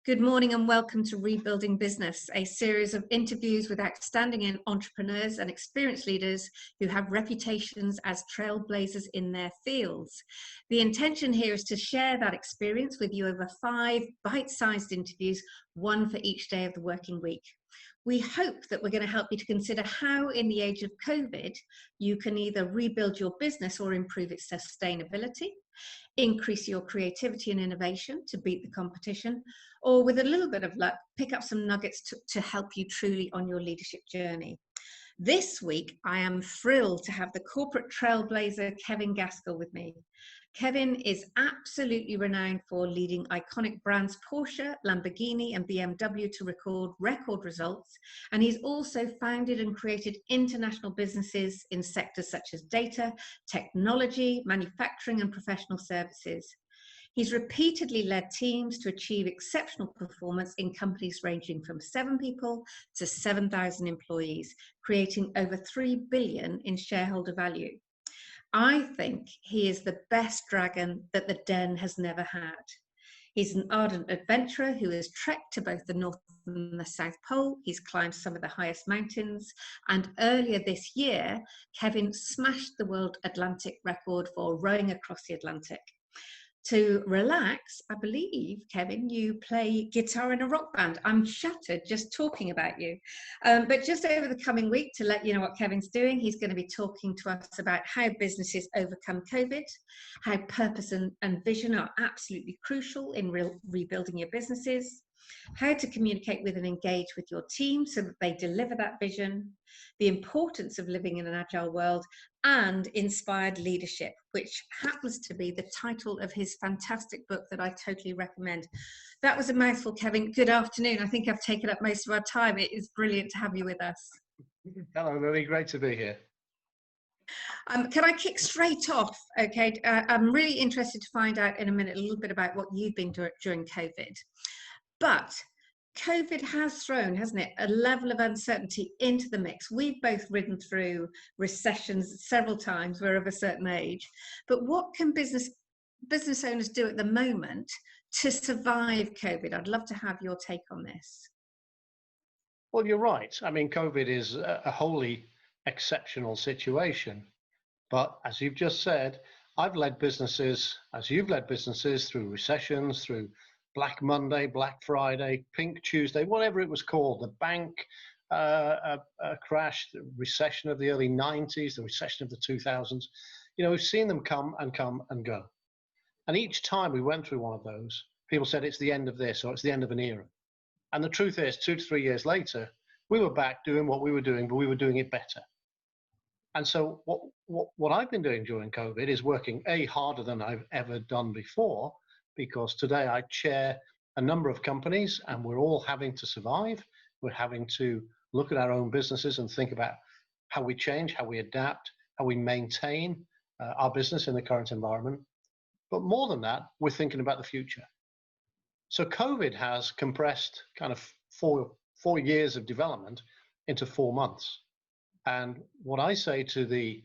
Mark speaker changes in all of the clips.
Speaker 1: Good morning and welcome to Rebuilding Business, a series of interviews with outstanding entrepreneurs and experienced leaders who have reputations as trailblazers in their fields. The intention here is to share that experience with you over 5 bite-sized interviews, one for each day of the working week. We hope that we're going to help you to consider how, in the age of COVID, you can either rebuild your business or improve its sustainability, increase your creativity and innovation to beat the competition, or with a little bit of luck, pick up some nuggets to help you truly on your leadership journey. This week, I am thrilled to have the corporate trailblazer, Kevin Gaskell, with me. Kevin is absolutely renowned for leading iconic brands Porsche, Lamborghini, and BMW to record results. And he's also founded and created international businesses in sectors such as data, technology, manufacturing, and professional services. He's repeatedly led teams to achieve exceptional performance in companies ranging from 7 people to 7,000 employees, creating over $3 billion in shareholder value. I think he is the best dragon that the den has never had. He's an ardent adventurer who has trekked to both the North and the South Pole. He's climbed some of the highest mountains. And earlier this year, Kevin smashed the world Atlantic record for rowing across the Atlantic. To relax, I believe, Kevin, you play guitar in a rock band. I'm shattered just talking about you. But just over the coming week, to let you know what Kevin's doing, he's going to be talking to us about how businesses overcome COVID, how purpose and vision are absolutely crucial in rebuilding your businesses, how to communicate with and engage with your team so that they deliver that vision, the importance of living in an agile world, and inspired leadership, which happens to be the title of his fantastic book that I totally recommend. That was a mouthful, Kevin. Good afternoon. I think I've taken up most of our time. It is brilliant to have you with us.
Speaker 2: Hello, Lily. Great to be here.
Speaker 1: Can I kick straight off? Okay, I'm really interested to find out in a minute a little bit about what you've been doing during COVID. But COVID has thrown, hasn't it, a level of uncertainty into the mix. We've both ridden through recessions several times. We're of a certain age. But what can business owners do at the moment to survive COVID? I'd love to have your take on this.
Speaker 2: Well, you're right. I mean, COVID is a wholly exceptional situation. But as you've just said, I've led businesses, as you've led businesses, through recessions, through Black Monday, Black Friday, Pink Tuesday, whatever it was called, the bank crash, the recession of the early 90s, the recession of the 2000s. You know, we've seen them come and go. And each time we went through one of those, people said it's the end of this or it's the end of an era. And the truth is, 2 to 3 years later, we were back doing what we were doing, but we were doing it better. And so what I've been doing during COVID is working harder than I've ever done before, because today I chair a number of companies and we're all having to survive. We're having to look at our own businesses and think about how we change, how we adapt, how we maintain our business in the current environment. But more than that, we're thinking about the future. So COVID has compressed kind of four years of development into 4 months. And what I say to the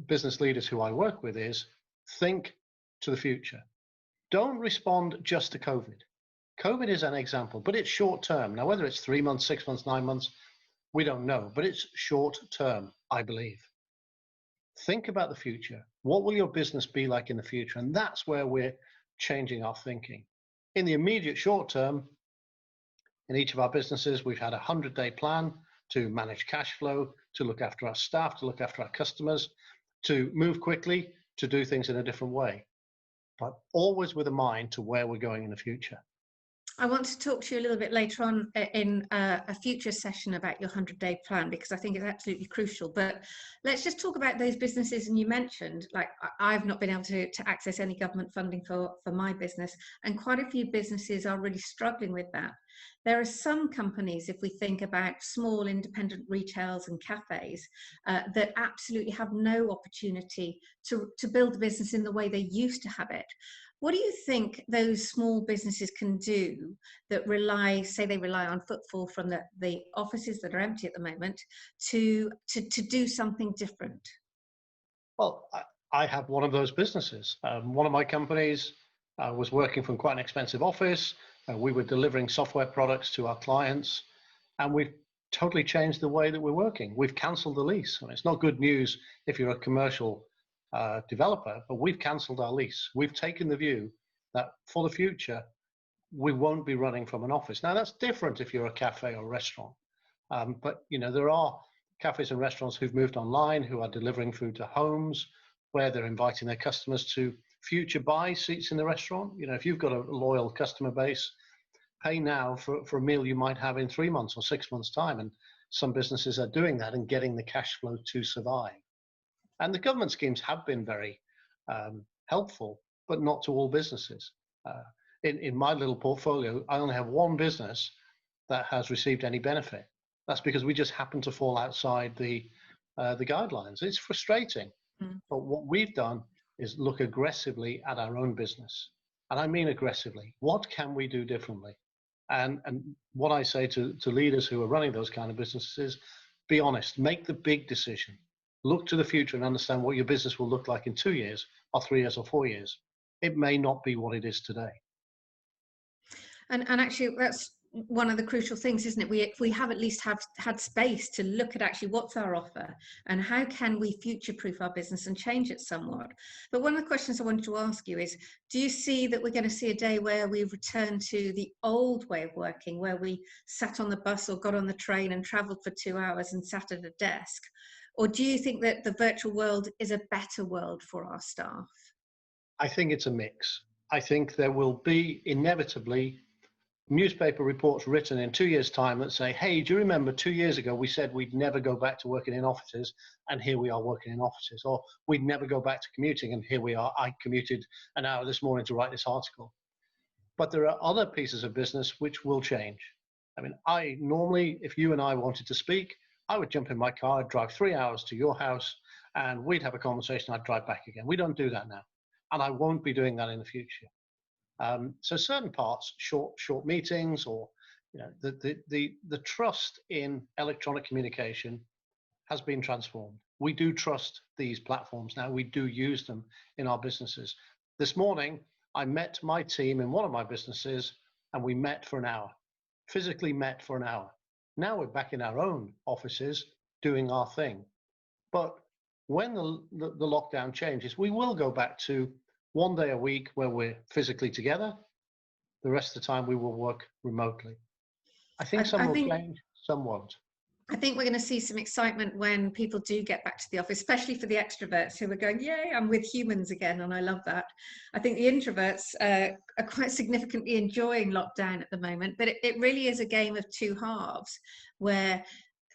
Speaker 2: business leaders who I work with is, think to the future. Don't respond just to COVID. COVID is an example, but it's short term. Now, whether it's 3 months, 6 months, 9 months, we don't know, but it's short term, I believe. Think about the future. What will your business be like in the future? And that's where we're changing our thinking. In the immediate short term, in each of our businesses, we've had a 100-day plan to manage cash flow, to look after our staff, to look after our customers, to move quickly, to do things in a different way, but always with a mind to where we're going in the future.
Speaker 1: I want to talk to you a little bit later on in a future session about your 100-day plan, because I think it's absolutely crucial. But let's just talk about those businesses. And you mentioned, like, I've not been able to access any government funding for my business, and quite a few businesses are really struggling with that. There are some companies, if we think about small independent retails and cafes, that absolutely have no opportunity to build a business in the way they used to have it. What do you think those small businesses can do that rely on footfall from the offices that are empty at the moment to do something different?
Speaker 2: Well, I have one of those businesses. One of my companies was working from quite an expensive office. We were delivering software products to our clients, and we've totally changed the way that we're working. We've cancelled the lease. I mean, it's not good news if you're a commercial developer, but we've cancelled our lease. We've taken the view that for the future, we won't be running from an office. Now, that's different if you're a cafe or restaurant. But, you know, there are cafes and restaurants who've moved online, who are delivering food to homes, where they're inviting their customers to future buy seats in the restaurant. You know, if you've got a loyal customer base, pay now for a meal you might have in 3 months or 6 months' time. And some businesses are doing that and getting the cash flow to survive. And the government schemes have been very helpful, but not to all businesses. In my little portfolio, I only have one business that has received any benefit. That's because we just happen to fall outside the guidelines. It's frustrating, but what we've done is look aggressively at our own business, and I mean aggressively. What can we do differently? And what I say to leaders who are running those kind of businesses, be honest, make the big decision. Look to the future and understand what your business will look like in 2 years or 3 years or 4 years. It may not be what it is today.
Speaker 1: And actually, that's one of the crucial things, isn't it? We have at least had space to look at actually what's our offer and how can we future-proof our business and change it somewhat. But one of the questions I wanted to ask you is, do you see that we're going to see a day where we return to the old way of working, where we sat on the bus or got on the train and travelled for 2 hours and sat at a desk? Or do you think that the virtual world is a better world for our staff?
Speaker 2: I think it's a mix. I think there will be inevitably newspaper reports written in 2 years' time that say, hey, do you remember 2 years ago we said we'd never go back to working in offices, and here we are working in offices, or we'd never go back to commuting, and here we are. I commuted an hour this morning to write this article. But there are other pieces of business which will change. I mean, I normally, if you and I wanted to speak, I would jump in my car, I'd drive 3 hours to your house, and we'd have a conversation, I'd drive back again. We don't do that now, and I won't be doing that in the future. So certain parts, short meetings, or you know, the trust in electronic communication has been transformed. We do trust these platforms now. We do use them in our businesses. This morning, I met my team in one of my businesses, and we met for an hour, physically met for an hour. Now we're back in our own offices doing our thing. But when the lockdown changes, we will go back to 1 day a week where we're physically together. The rest of the time we will work remotely. I think some will change, some won't.
Speaker 1: I think we're going to see some excitement when people do get back to the office, especially for the extroverts who are going, yay, I'm with humans again, and I love that. I think the introverts are quite significantly enjoying lockdown at the moment, but it really is a game of two halves, where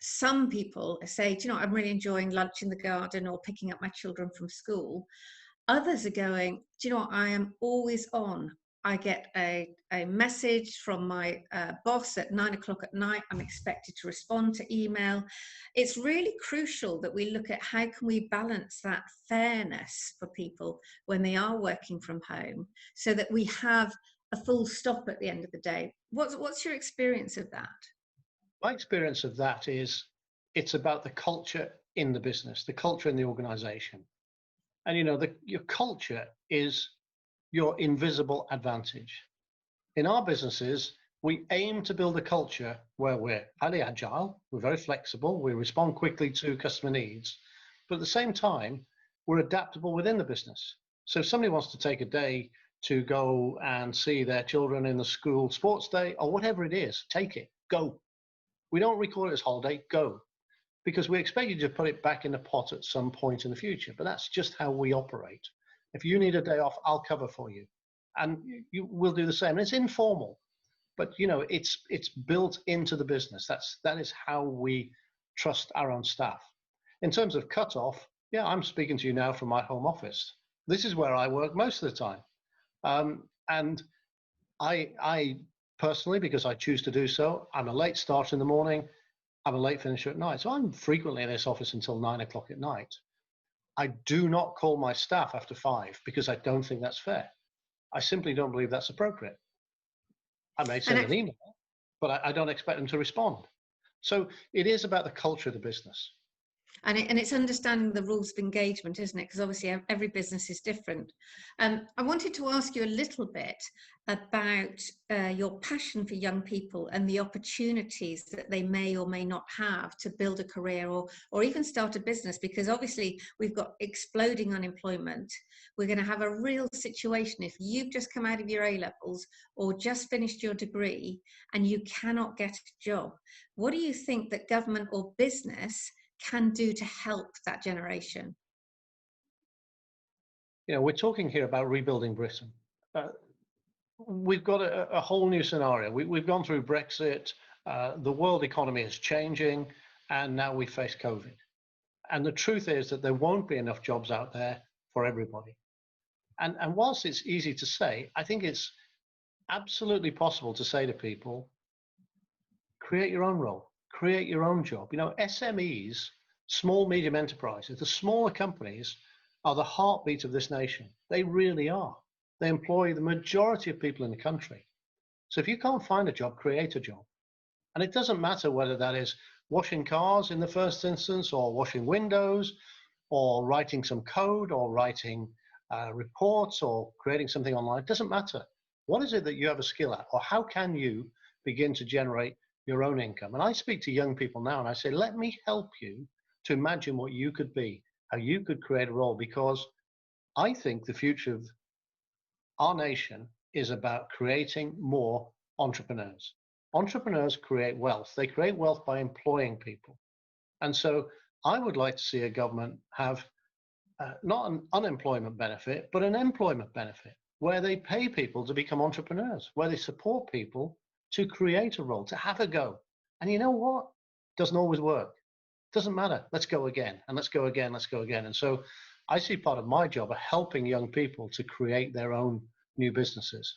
Speaker 1: some people say, do you know what, I'm really enjoying lunch in the garden or picking up my children from school. Others are going, do you know what, I am always on. I get a message from my boss at 9 o'clock at night. I'm expected to respond to email. It's really crucial that we look at how can we balance that fairness for people when they are working from home, so that we have a full stop at the end of the day. What's your experience of that?
Speaker 2: My experience of that is it's about the culture in the business, the culture in the organization. And you know, your culture is your invisible advantage. In our businesses, we aim to build a culture where we're highly agile, we're very flexible, we respond quickly to customer needs, but at the same time, we're adaptable within the business. So if somebody wants to take a day to go and see their children in the school sports day or whatever it is, take it, go. We don't record it as holiday, go. Because we expect you to put it back in the pot at some point in the future, but that's just how we operate. If you need a day off, I'll cover for you, and you will do the same. And it's informal, but you know, it's built into the business. That is how we trust our own staff. In terms of cutoff, yeah, I'm speaking to you now from my home office. This is where I work most of the time, and I personally, because I choose to do so, I'm a late starter in the morning. I'm a late finisher at night. So I'm frequently in this office until 9 o'clock at night. I do not call my staff after 5 because I don't think that's fair. I simply don't believe that's appropriate. I may send an email, but I don't expect them to respond. So it is about the culture of the business.
Speaker 1: And it's understanding the rules of engagement, isn't it? Because obviously every business is different. I wanted to ask you a little bit about your passion for young people and the opportunities that they may or may not have to build a career or even start a business, because obviously we've got exploding unemployment. We're going to have a real situation if you've just come out of your A-levels or just finished your degree and you cannot get a job. What do you think that government or business can do to help that generation?
Speaker 2: You know, we're talking here about rebuilding Britain. We've got a whole new scenario. We've gone through Brexit, the world economy is changing, and now we face COVID. And the truth is that there won't be enough jobs out there for everybody. And whilst it's easy to say, I think it's absolutely possible to say to people, create your own role, create your own job. You know, SMEs, small, medium enterprises, the smaller companies are the heartbeat of this nation. They really are. They employ the majority of people in the country. So if you can't find a job, create a job. And it doesn't matter whether that is washing cars in the first instance, or washing windows, or writing some code, or writing reports, or creating something online. It doesn't matter. What is it that you have a skill at? Or how can you begin to generate your own income? And I speak to young people now and I say, let me help you to imagine what you could be, how you could create a role, because I think the future of our nation is about creating more entrepreneurs. Entrepreneurs create wealth. They create wealth by employing people. And so I would like to see a government have not an unemployment benefit, but an employment benefit, where they pay people to become entrepreneurs, where they support people to create a role, to have a go. And you know what? Doesn't always work. Doesn't matter. Let's go again, and let's go again, let's go again. And so I see part of my job of helping young people to create their own new businesses.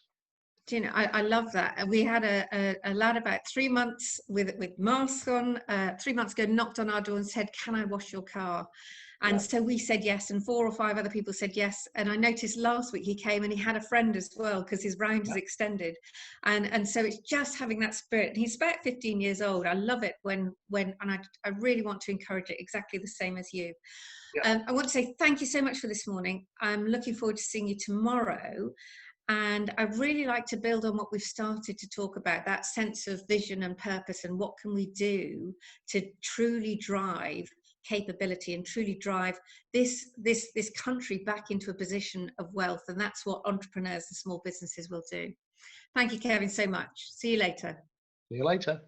Speaker 1: Do you know, I love that. And we had a lad about 3 months with masks on, 3 months ago, knocked on our door and said, can I wash your car? And so we said yes, and 4 or 5 other people said yes. And I noticed last week he came and he had a friend as well, because his round is extended. And so it's just having that spirit. He's about 15 years old. I love it when and I really want to encourage it exactly the same as you. I want to say thank you so much for this morning. I'm looking forward to seeing you tomorrow. And I'd really like to build on what we've started to talk about, that sense of vision and purpose, and what can we do to truly drive capability and truly drive this country back into a position of wealth. And that's what entrepreneurs and small businesses will do. Thank you, Kevin, so much. See you later.
Speaker 2: See you later.